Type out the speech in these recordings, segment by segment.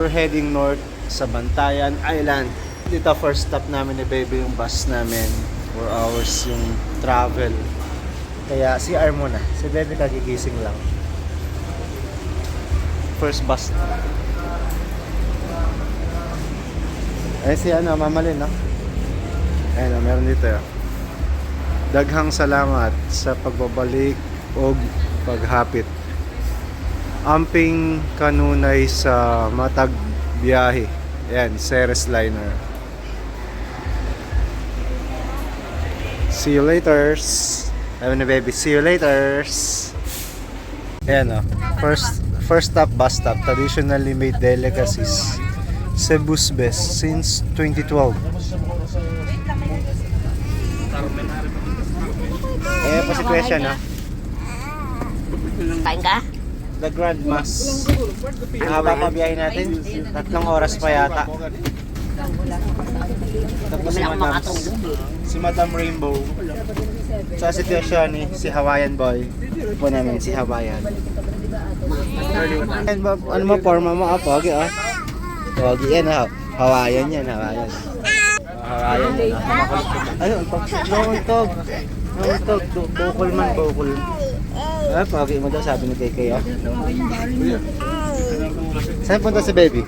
We're heading north sa Bantayan Island. Dito first stop namin ni baby yung bus namin. 4 hours yung travel. Kaya CR muna. Si baby kagigising lang. First bus. Ay si Mamalin, no? Ayun, meron dito. Daghang salamat sa pagbabalik o paghapit. Amping kanunay sa matag biyahe. Ayan, Ceres Liner. See you laters. Ayun na baby, see you laters. Ayan first stop, bus stop. Traditionally made delicacies. Cebu's best since 2012. Eh, pa si question, no? Kain ka? The Grand Mass. Mahaba pa biyahe natin. 3 oras pa yata. Tapos si Madam Rainbow. Sa sitwasyon ni si Hawaiian Boy. Po namin si Hawaiian. Ano mo forma mo? Pogi, ah. Pogi yan, ah. Hawaiian yan, Hawaiian. Hawaiian yan. Ano? Tog. Bukol man, bukol. Ah, pogi mo daw, sabi ni KK, oh. Saan punta si baby?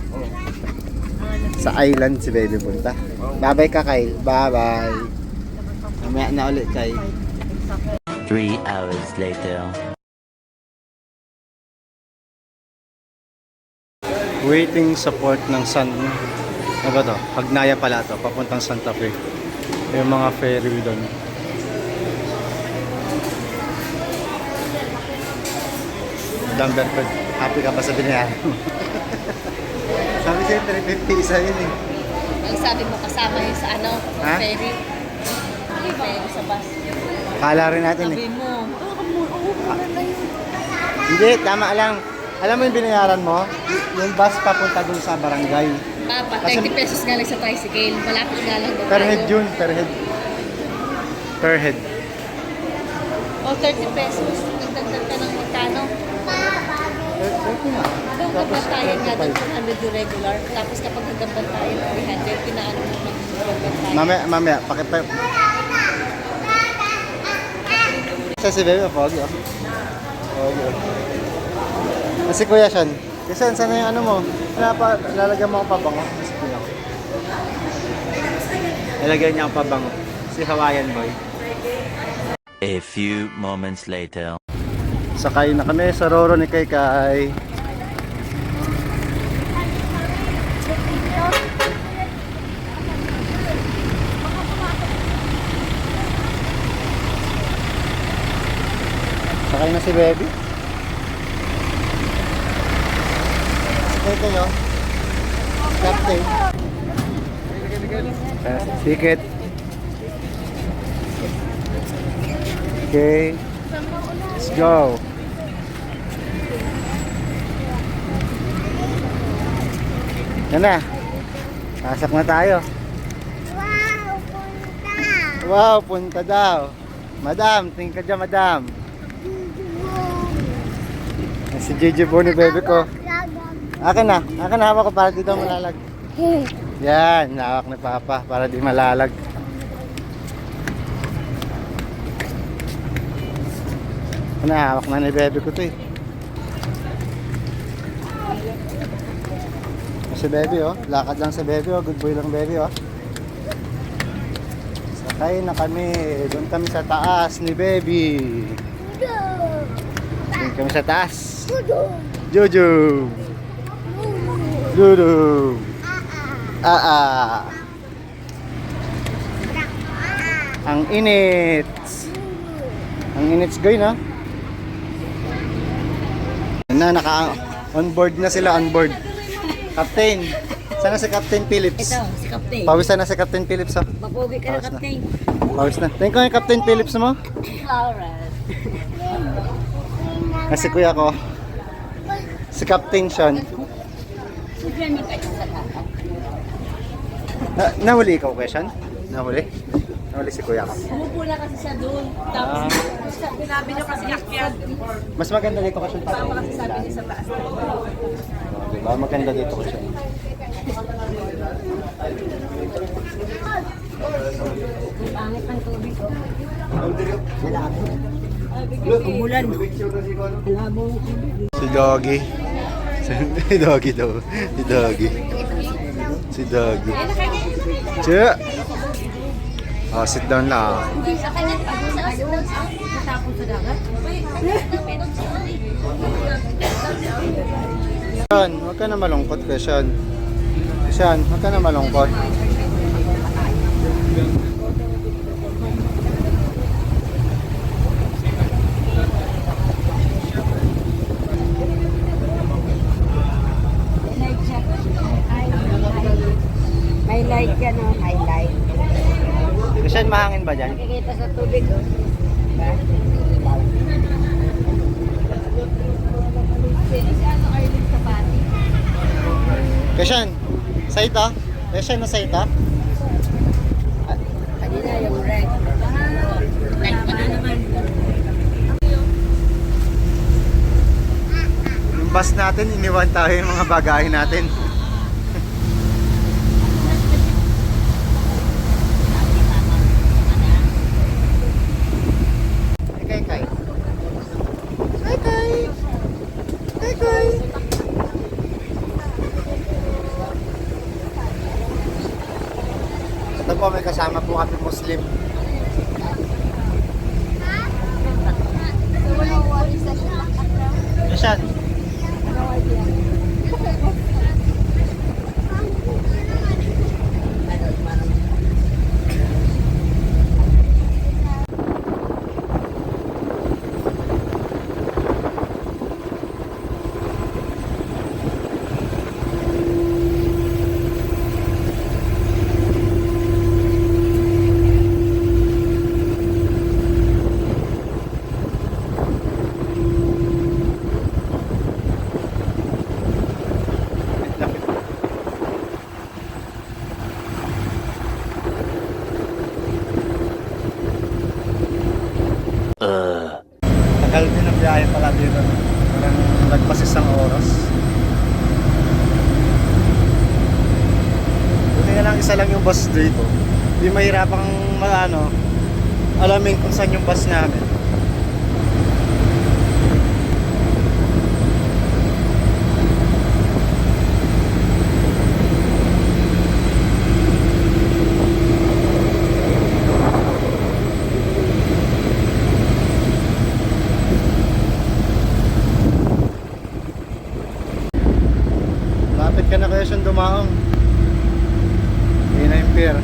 Sa island si baby punta. Bye-bye ka, Kyle. Bye-bye. Mamaya na ulit, Kyle. 3 hours later. Waiting sa port ng ano ba to? Pagnaya pala to, papuntang Santa Fe. Yung mga ferry doon. Dumberford, happy ka ba sa binayaran mo? Sabi siya 350 isa yun eh. Ang sabi mo kasama yun sa Ha? ferry. Ferry sa bus. Kala rin natin eh. Sabi mo, Hindi, tama lang. Alam mo yung binayaran mo? Yung bus papunta dun sa barangay. Papa, Kasi- 30 pesos nga lang sa tricycle. Malapit nga lang doon. Per head yun, per head. Per head. O, 30 pesos. Nagdagdag ka ng magkano? 30 nga. Doon Bantayan nga doon 400 yung regular. Tapos kapag hanggang Bantayan, 300. Pinaano mo ng Bantayan. Mamaya, pakita. Sa si Bebe, pogi, oh. Pogi, oh. Kasi kuya Sean, kasi saan na yung ano mo? Lalagyan mo ang pabango. Kasi kuya ko. Lalagyan niya ang pabango. Si Hawaiian Boy. A few moments later. Sakay na kami sa Roro ni Kaykay. Sakay na si Baby. Sakay kayo. Captain. Ticket. Okay. Let's go. Yan na. Pasok na tayo. Wow, punta daw. Madam, tingin ka dyan, madam. Si Gigi po ni baby ko. Akin na hawak ko para dito malalag. Yan, hawak ni Papa para di malalag. Hawak na ni baby ko to eh. Si baby, oh, lakad lang si baby, oh, good boy lang baby, oh. Sakay na kami, doon kami sa taas ni baby. Doon kami sa taas. Jojo. Dudu. Ang init. Ang init goy, no? Naka-on-board na sila, on-board. Captain. Sana si Captain Phillips. Ito, si Captain. Pawisan na si Captain Phillips, oh. Mapogi ka na, Pawis na. Captain. Pawis na. Tingin ko yung Captain Phillips mo. Flowers. Kasi kuya ko. Si Captain Sean. Sugyan ka sa kakao. Nahuli ikaw, kuya Sean? Nahuli? Nahuli si kuya ko. Umupo na kasi siya doon. Tapos, sinabi niyo kasi akyat. Mas maganda dito kasi Tama kasi sabi niya sa taas. diba? Maganda dito kasi. Pangit ng tubig ko. Umulan. Si Doggy. Si Doggy daw. Si Doggy. Si Doggy. Che! Oh, sit down lang. Sa kanya, tapos sa dagat. Sean, huwag ka na malungkot ka, Sean. Sean, huwag ka na malungkot. May light yan, oh. May light. Sean, mahangin ba dyan? Nakikita sa tubig, oh. Si ano, Arlene Sabati. Sean, sa ito? Sean, na sa ito? Kanina yung red. Red pa na naman. Yung bus natin, iniwan tayo yung mga bagay natin. Kay. Ito po, may kasama po kami Muslim. Sean. Tagal din ang biyahe pala dito. Parang nagpas isang oras. Buti na lang isa lang yung bus dito. Hindi mahirapang alamin kung saan yung bus namin. Lapit ka na kaya siyang dumaong. Hindi na yung pier.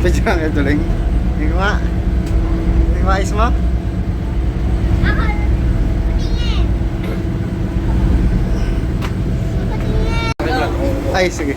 Pwede ka nga duling. Hindi ko nga. Hindi mo ayos mo? Ay, sige.